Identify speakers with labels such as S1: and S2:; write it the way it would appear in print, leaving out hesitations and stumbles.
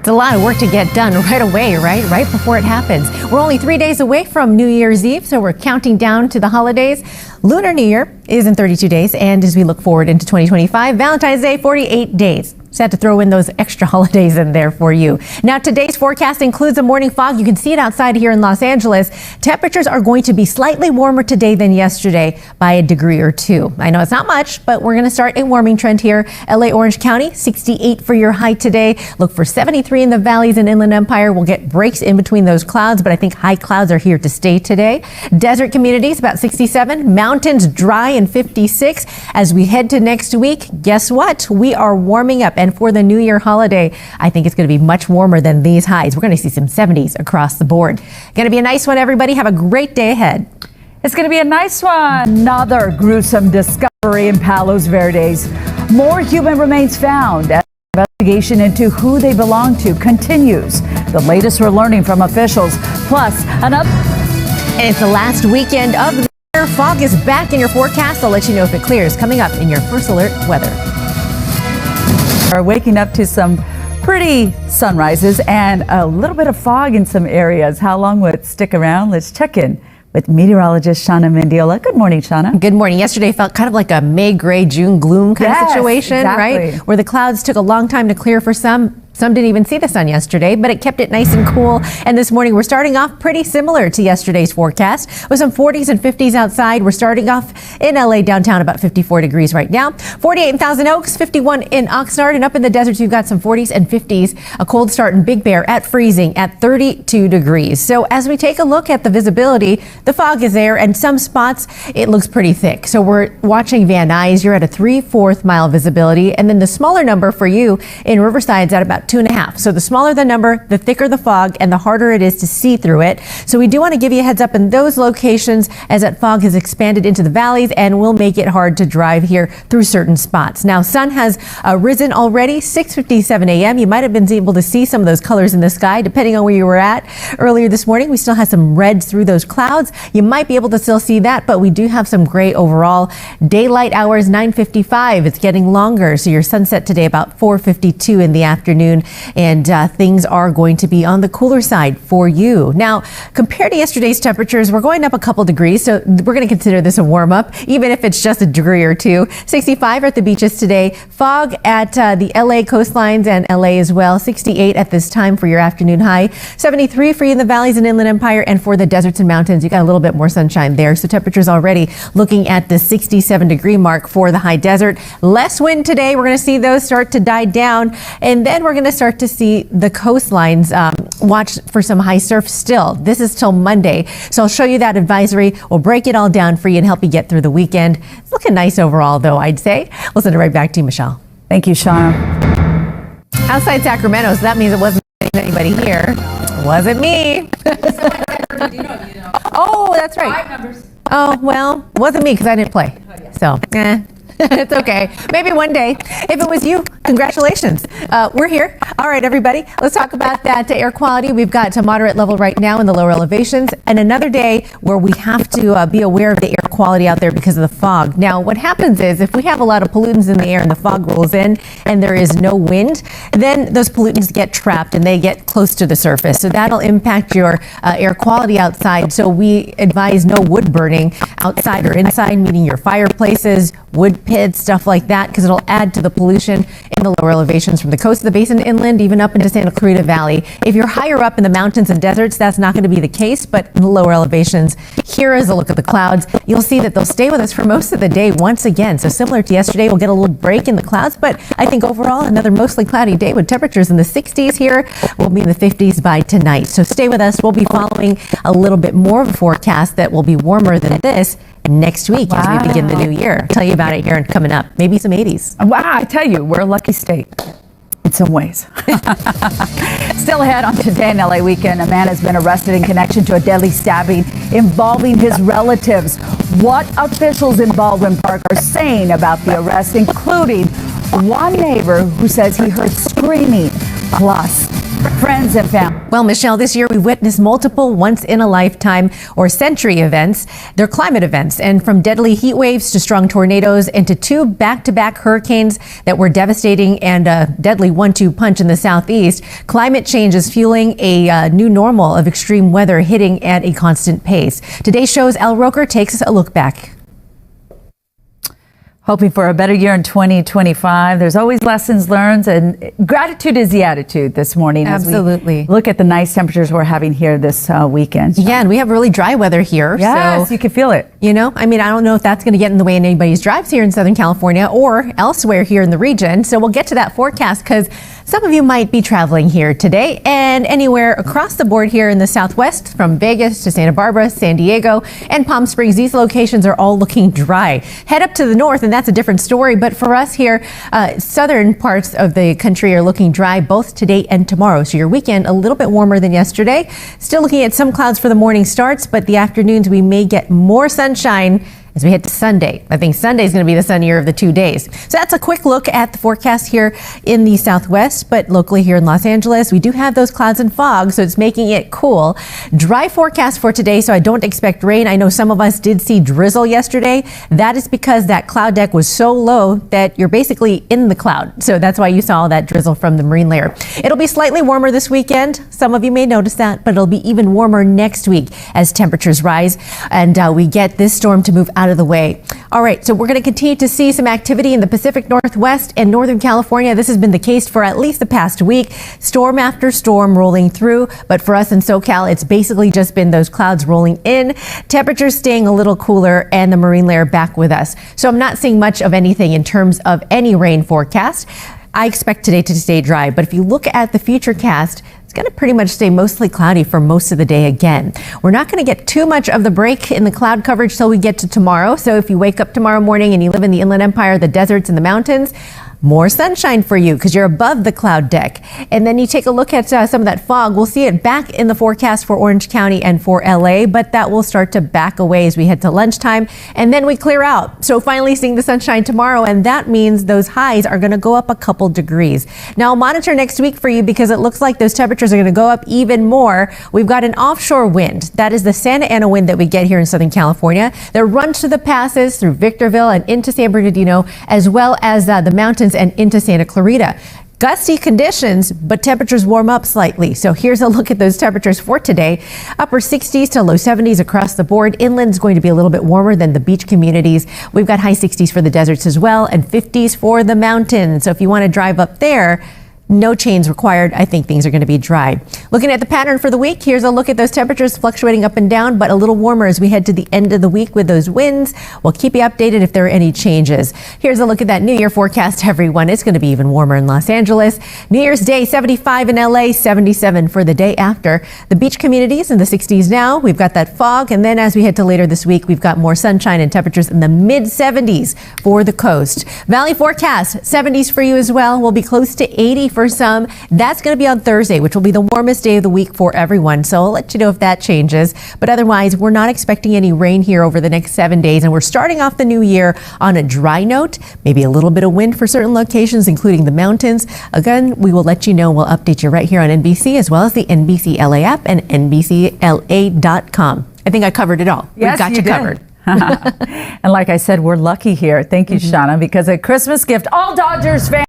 S1: It's a lot of work to get done right away, right before it happens. We're only 3 days away from New Year's Eve, so we're counting down to the holidays. Lunar New Year is in 32 days, and as we look forward into 2025, Valentine's Day, 48 days. Just had to throw in those extra holidays in there for you. Now, today's forecast includes a morning fog. You can see it outside here in Los Angeles. Temperatures are going to be slightly warmer today than yesterday by a degree or two. I know it's not much, but we're going to start a warming trend here. LA, Orange County, 68 for your high today. Look for 73 in the valleys and Inland Empire. We'll get breaks in between those clouds, but I think high clouds are here to stay today. Desert communities, about 67. Mountains, dry and 56. As we head to next week, guess what? We are warming up. And for the New Year holiday, I think it's going to be much warmer than these highs. We're going to see some 70s across the board. Going to be a nice one, everybody. Have a great day ahead.
S2: It's going to be a nice one. Another gruesome discovery in Palos Verdes. More human remains found as the investigation into who they belong to continues. The latest we're learning from officials. Plus, another.
S1: And it's the last weekend of the year. Fog is back in your forecast. I'll let you know if it clears coming up in your First Alert weather.
S2: Are waking up to some pretty sunrises and a little bit of fog in some areas. How long will it stick around? Let's check in with meteorologist Shanna Mendiola. Good morning, Shanna.
S1: Good morning. Yesterday felt kind of like a May, gray, June gloom kind of situation,
S2: exactly.
S1: Right? Where the clouds took a long time to clear for some. Some didn't even see the sun yesterday, but it kept it nice and cool. And this morning, we're starting off pretty similar to yesterday's forecast with some 40s and 50s outside. We're starting off in LA downtown about 54 degrees right now. 48 in Thousand Oaks, 51 in Oxnard, and up in the deserts, you've got some 40s and 50s. A cold start in Big Bear at freezing at 32 degrees. So as we take a look at the visibility, the fog is there, and some spots it looks pretty thick. So we're watching Van Nuys. You're at a 3/4 mile visibility, and then the smaller number for you in Riverside's at about 2.5. So the smaller the number, the thicker the fog, and the harder it is to see through it. So we do want to give you a heads up in those locations as that fog has expanded into the valleys and will make it hard to drive here through certain spots. Now, sun has risen already, 6:57 a.m. You might have been able to see some of those colors in the sky depending on where you were at earlier this morning. We still have some reds through those clouds. You might be able to still see that, but we do have some gray overall. Daylight hours 9:55. It's getting longer. So your sunset today about 4:52 in the afternoon. And things are going to be on the cooler side for you. Now, compared to yesterday's temperatures, we're going up a couple degrees. So we're going to consider this a warm up, even if it's just a degree or two. 65 at the beaches today. Fog at the LA coastlines and LA as well. 68 at this time for your afternoon high. 73 for you in the valleys and Inland Empire. And for the deserts and mountains, you got a little bit more sunshine there. So temperatures already looking at the 67 degree mark for the high desert. Less wind today. We're going to see those start to die down. And then we're going to start to see the coastlines watch for some high surf still. This is till Monday. So I'll show you that advisory. We'll break it all down for you and help you get through the weekend. It's looking nice overall, though, I'd say. We'll send it right back to you, Michelle.
S2: Thank you, Shauna.
S1: Outside Sacramento, so that means it wasn't anybody here. It wasn't me. Oh, that's right. 5 numbers. Oh, well, it wasn't me because I didn't play. So, it's okay. Maybe one day. If it was you, congratulations. We're here. All right, everybody. Let's talk about that air quality. We've got a moderate level right now in the lower elevations, and another day where we have to be aware of the air quality out there because of the fog. Now, what happens is if we have a lot of pollutants in the air and the fog rolls in and there is no wind, then those pollutants get trapped and they get close to the surface. So that'll impact your air quality outside. So we advise no wood burning outside or inside, meaning your fireplaces, wood pits, stuff like that, because it'll add to the pollution in the lower elevations from the coast of the basin inland, even up into Santa Clarita Valley. If you're higher up in the mountains and deserts, that's not going to be the case, but in the lower elevations, here is a look at the clouds. You'll see that they'll stay with us for most of the day once again. So similar to yesterday, we'll get a little break in the clouds, but I think overall another mostly cloudy day with temperatures in the 60s here. We'll be in the 50s by tonight. So stay with us. We'll be following a little bit more of a forecast that will be warmer than this next week as we begin the new year. I'll tell you about it here and coming up. Maybe some 80s.
S2: Wow, I tell you, we're a lucky state in some ways. Still ahead on Today in LA Weekend, a man has been arrested in connection to a deadly stabbing involving his relatives. What officials in Baldwin Park are saying about the arrest, including one neighbor who says he heard screaming plus friends and family.
S1: Well, Michelle, this year we witnessed multiple once-in-a-lifetime or century events. They're climate events, and from deadly heat waves to strong tornadoes and to two back-to-back hurricanes that were devastating and a deadly 1-2 punch in the southeast, climate change is fueling a new normal of extreme weather hitting at a constant pace. Today's show's Al Roker takes us a look back.
S2: Hoping for a better year in 2025. There's always lessons learned, and gratitude is the attitude this morning.
S1: Absolutely.
S2: As we look at the nice temperatures we're having here this weekend.
S1: Yeah, and we have really dry weather here.
S2: Yes,
S1: so,
S2: you can feel it.
S1: You know, I mean, I don't know if that's going to get in the way of anybody's drives here in Southern California or elsewhere here in the region. So we'll get to that forecast because some of you might be traveling here today and anywhere across the board here in the Southwest, from Vegas to Santa Barbara, San Diego, and Palm Springs. These locations are all looking dry. Head up to the north, and that's a different story. But for us here, southern parts of the country are looking dry both today and tomorrow. So your weekend a little bit warmer than yesterday. Still looking at some clouds for the morning starts, but the afternoons we may get more sunshine as we head to Sunday. I think Sunday is going to be the sunnier of the 2 days. So that's a quick look at the forecast here in the Southwest, but locally here in Los Angeles, we do have those clouds and fog, so it's making it cool. Dry forecast for today, so I don't expect rain. I know some of us did see drizzle yesterday. That is because that cloud deck was so low that you're basically in the cloud. So that's why you saw that drizzle from the marine layer. It'll be slightly warmer this weekend. Some of you may notice that, but it'll be even warmer next week as temperatures rise and we get this storm to move out of the way. All right, so we're going to continue to see some activity in the Pacific Northwest and Northern California. This has been the case for at least the past week. Storm after storm rolling through, but for us in SoCal, it's basically just been those clouds rolling in, temperatures staying a little cooler, and the marine layer back with us. So I'm not seeing much of anything in terms of any rain forecast. I expect today to stay dry, but if you look at the future cast, it's going to pretty much stay mostly cloudy for most of the day again. We're not going to get too much of the break in the cloud coverage till we get to tomorrow. So if you wake up tomorrow morning and you live in the Inland Empire, the deserts and the mountains, more sunshine for you because you're above the cloud deck. And then you take a look at some of that fog. We'll see it back in the forecast for Orange County and for LA, but that will start to back away as we head to lunchtime and then we clear out. So finally seeing the sunshine tomorrow, and that means those highs are going to go up a couple degrees. Now I'll monitor next week for you because it looks like those temperatures are going to go up even more. We've got an offshore wind. That is the Santa Ana wind that we get here in Southern California that runs through the passes through Victorville and into San Bernardino, as well as the mountains and into Santa Clarita. Gusty conditions, but temperatures warm up slightly. So here's a look at those temperatures for today. Upper 60s to low 70s across the board. Inland is going to be a little bit warmer than the beach communities. We've got high 60s for the deserts as well and 50s for the mountains. So if you want to drive up there, no chains required. I think things are going to be dry. Looking at the pattern for the week, here's a look at those temperatures fluctuating up and down, but a little warmer as we head to the end of the week with those winds. We'll keep you updated if there are any changes. Here's a look at that New Year forecast, everyone. It's going to be even warmer in Los Angeles. New Year's Day, 75 in LA, 77 for the day after. The beach communities in the 60s now. We've got that fog, and then as we head to later this week, we've got more sunshine and temperatures in the mid 70s for the coast. Valley forecast, 70s for you as well. We'll be close to 80 for some. That's going to be on Thursday, which will be the warmest day of the week for everyone. So I'll let you know if that changes. But otherwise, we're not expecting any rain here over the next 7 days. And we're starting off the new year on a dry note, maybe a little bit of wind for certain locations, including the mountains. Again, we will let you know. We'll update you right here on NBC, as well as the NBC LA app and NBCLA.com. I think I covered it all.
S2: Yes,
S1: We've got you covered.
S2: And like I said, we're lucky here. Thank you, Shanna, because a Christmas gift, all Dodgers fans.